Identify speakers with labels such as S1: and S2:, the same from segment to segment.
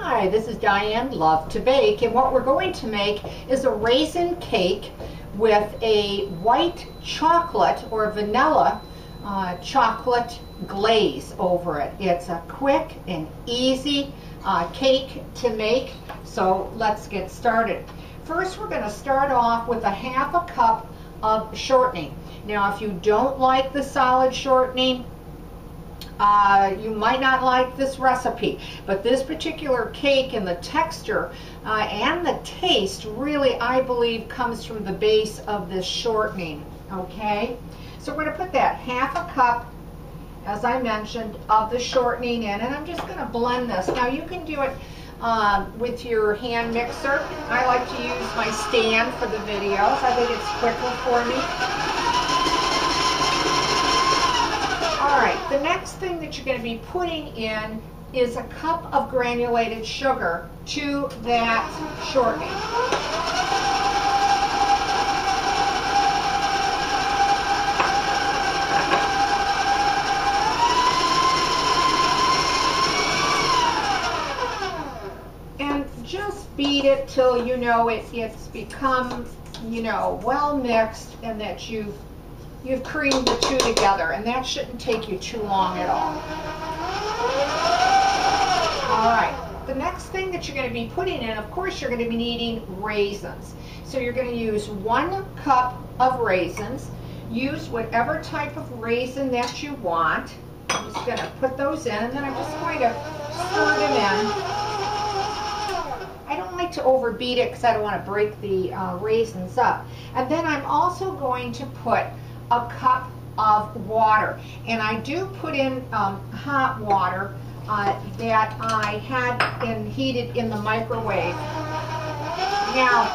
S1: Hi, this is Diane Lovetobake, and what we're going to make is a raisin cake with a white chocolate or vanilla chocolate glaze over it. It's a quick and easy cake to make, so let's get started. First, we're going to start off with a half a cup of shortening. Now, if you don't like the solid shortening, you might not like this recipe, but this particular cake and the texture and the taste really, I believe, comes from the base of this shortening, okay? So we're going to put that half a cup, as I mentioned, of the shortening in, and I'm just going to blend this. Now, you can do it with your hand mixer. I like to use my stand for the videos. I think it's quicker for me. Alright, the next thing that you're going to be putting in is a cup of granulated sugar to that shortening. And just beat it till you know it's become, well mixed and that you've creamed the two together, and that shouldn't take you too long at all. Alright, the next thing that you're going to be putting in, of course, you're going to be needing raisins. So you're going to use 1 cup of raisins. Use whatever type of raisin that you want. I'm just going to put those in, and then I'm just going to stir them in. I don't like to overbeat it because I don't want to break the raisins up. And then I'm also going to put a cup of water, and I do put in hot water that I had heated in the microwave. Now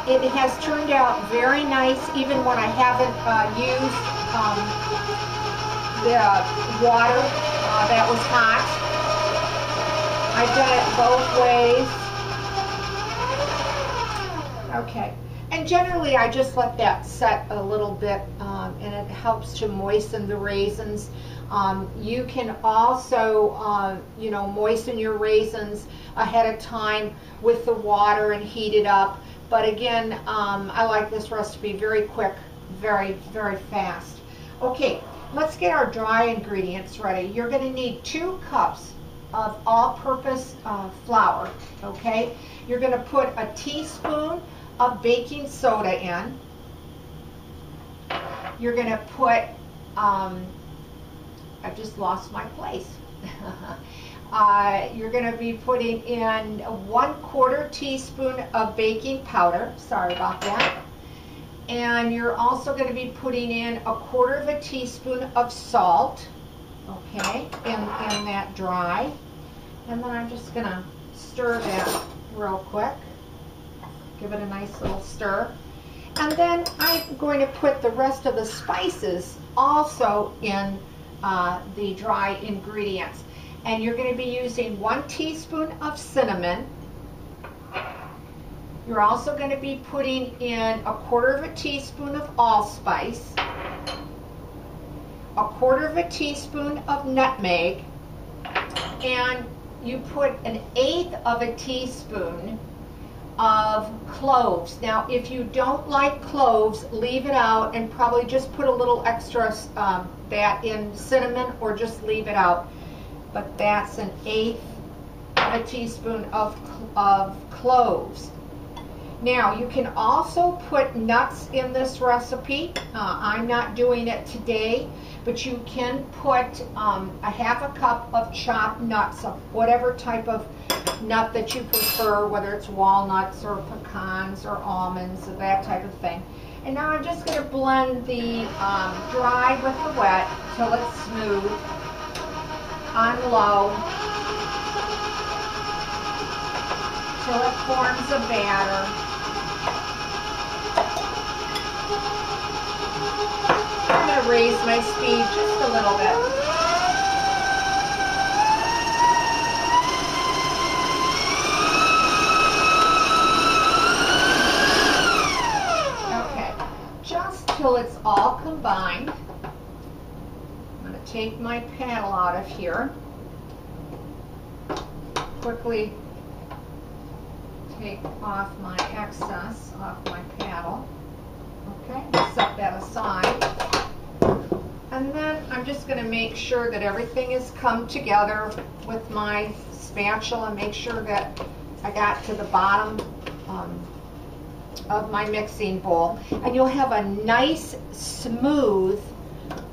S1: it has turned out very nice even when I haven't used the water that was hot. I've done it both ways. Okay. And generally, I just let that set a little bit, and it helps to moisten the raisins. You can also, moisten your raisins ahead of time with the water and heat it up. But again, I like this recipe very quick, very, very fast. Okay, let's get our dry ingredients ready. You're going to need 2 cups of all-purpose flour, okay? You're going to put a teaspoon of baking soda in. You're going to put, I've just lost my place. You're going to be putting in 1/4 teaspoon of baking powder. Sorry about that. And you're also going to be putting in 1/4 teaspoon of salt, okay, in that dry. And then I'm just going to stir that real quick. Give it a nice little stir. And then I'm going to put the rest of the spices also in the dry ingredients. And you're going to be using 1 teaspoon of cinnamon. You're also going to be putting in 1/4 teaspoon of allspice, 1/4 teaspoon of nutmeg, and you put 1/8 teaspoon of cloves. Now, if you don't like cloves, leave it out and probably just put a little extra that in cinnamon, or just leave it out. But that's 1/8 teaspoon of cloves. Now, you can also put nuts in this recipe. I'm not doing it today, but you can put a half a cup of chopped nuts of whatever type of nut that you prefer, whether it's walnuts or pecans or almonds or that type of thing. And now I'm just going to blend the dry with the wet till it's smooth on low, till it forms a batter. I'm going to raise my speed just a little bit. Till it's all combined. I'm going to take my paddle out of here. quickly take off my excess off my paddle. Okay, set that aside. And then I'm just going to make sure that everything is come together with my spatula. Make sure that I got to the bottom of my mixing bowl. And you'll have a nice, smooth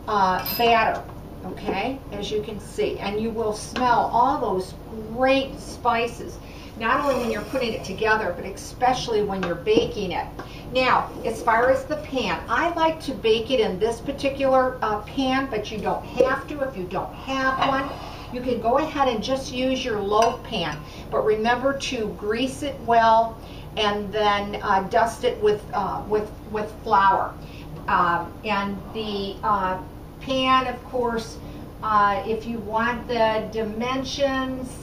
S1: batter, okay, as you can see. And you will smell all those great spices, not only when you're putting it together, but especially when you're baking it. Now, as far as the pan, I like to bake it in this particular pan, but you don't have to if you don't have one. You can go ahead and just use your loaf pan, but remember to grease it well and then dust it with flour. And the pan, of course, if you want the dimensions,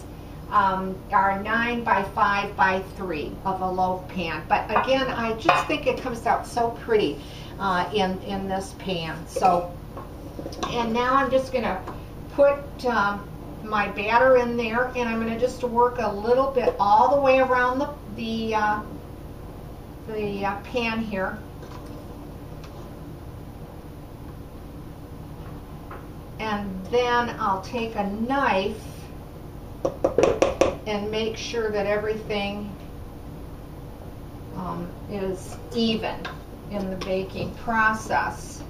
S1: are 9 by 5 by 3 of a loaf pan. But again, I just think it comes out so pretty in this pan. So, and now I'm just going to put my batter in there, and I'm going to just work a little bit all the way around the pan here. And then I'll take a knife and make sure that everything is even in the baking process.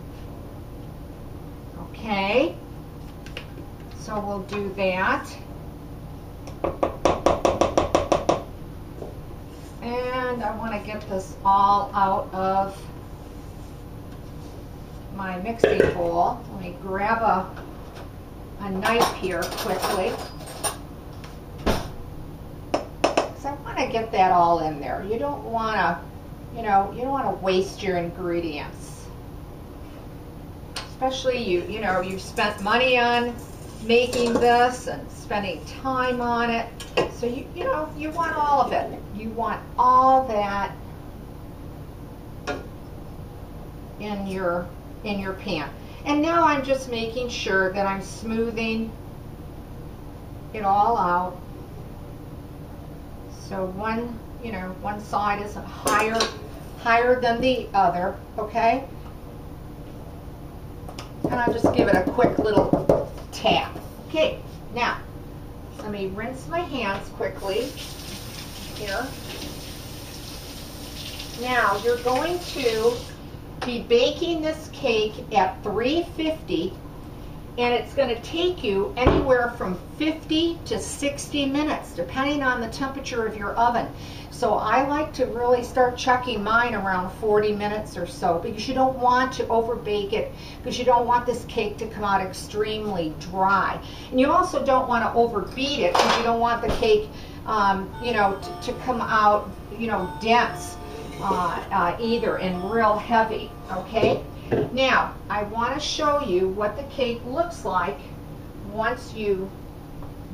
S1: Okay, so we'll do that. And I want to get this all out of my mixing bowl. Let me grab a knife here quickly. I want to get that all in there. You don't want to, you don't want to waste your ingredients. Especially you've spent money on making this and spending time on it. So you want all of it. You want all that in your pan. And now I'm just making sure that I'm smoothing it all out. So one side isn't higher than the other, okay? And I'll just give it a quick little tap. Okay, now let me rinse my hands quickly here. Now you're going to be baking this cake at 350, and it's going to take you anywhere from 50 to 60 minutes, depending on the temperature of your oven. So I like to really start chucking mine around 40 minutes or so, because you don't want to overbake it, because you don't want this cake to come out extremely dry. And you also don't want to overbeat it, because you don't want the cake, to come out, dense either and real heavy, okay? Now, I want to show you what the cake looks like once you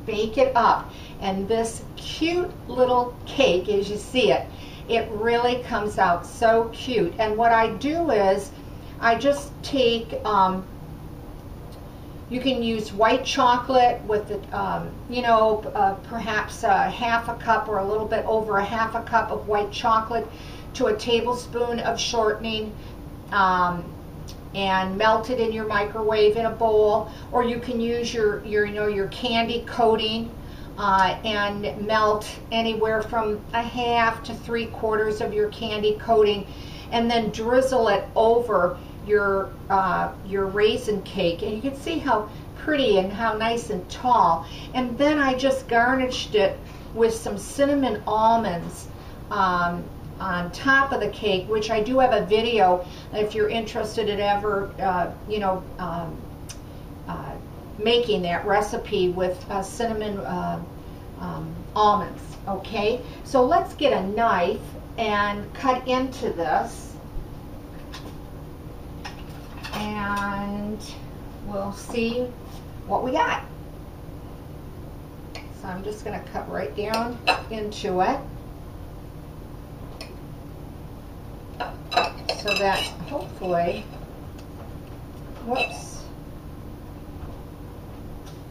S1: bake it up. And this cute little cake, as you see it, it really comes out so cute. And what I do is I just take, you can use white chocolate with the, perhaps half a cup or a little bit over a half a cup of white chocolate to a tablespoon of shortening, and melt it in your microwave in a bowl. Or you can use your candy coating and melt anywhere from a half to 3/4 of your candy coating, and then drizzle it over your raisin cake. And you can see how pretty and how nice and tall. And then I just garnished it with some cinnamon almonds on top of the cake, which I do have a video if you're interested in ever making that recipe with cinnamon almonds. Okay, so let's get a knife and cut into this, and we'll see what we got. So I'm just going to cut right down into it, so that hopefully, whoops,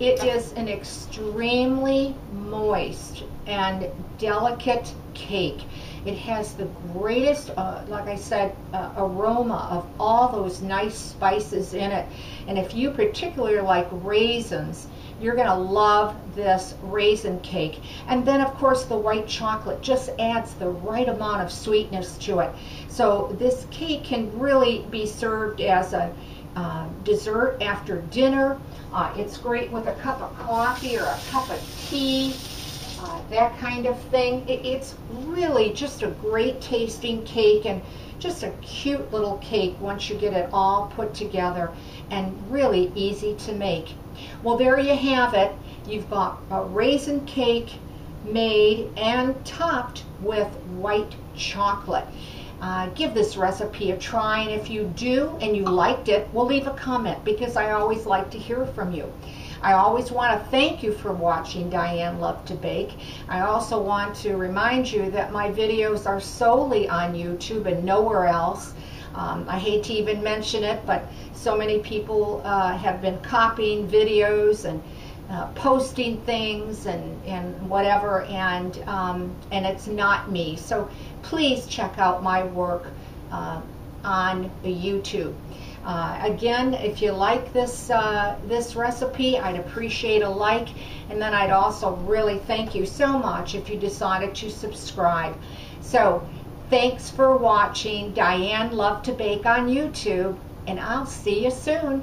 S1: It is an extremely moist and delicate cake. It has the greatest, like I said, aroma of all those nice spices in it. And if you particularly like raisins, you're going to love this raisin cake. And then, of course, the white chocolate just adds the right amount of sweetness to it. So this cake can really be served as a dessert after dinner. It's great with a cup of coffee or a cup of tea. That kind of thing. It's really just a great tasting cake and just a cute little cake once you get it all put together, and really easy to make. Well, there you have it. You've got a raisin cake made and topped with white chocolate. Give this recipe a try, and if you do and you liked it, well, leave a comment, because I always like to hear from you. I always want to thank you for watching Diane Lovetobake. I also want to remind you that my videos are solely on YouTube and nowhere else. I hate to even mention it, but so many people have been copying videos and posting things and whatever, and it's not me. So please check out my work on YouTube. Again, if you like this this recipe, I'd appreciate a like, and then I'd also really thank you so much if you decided to subscribe. So thanks for watching Diane Lovetobake on YouTube, and I'll see you soon.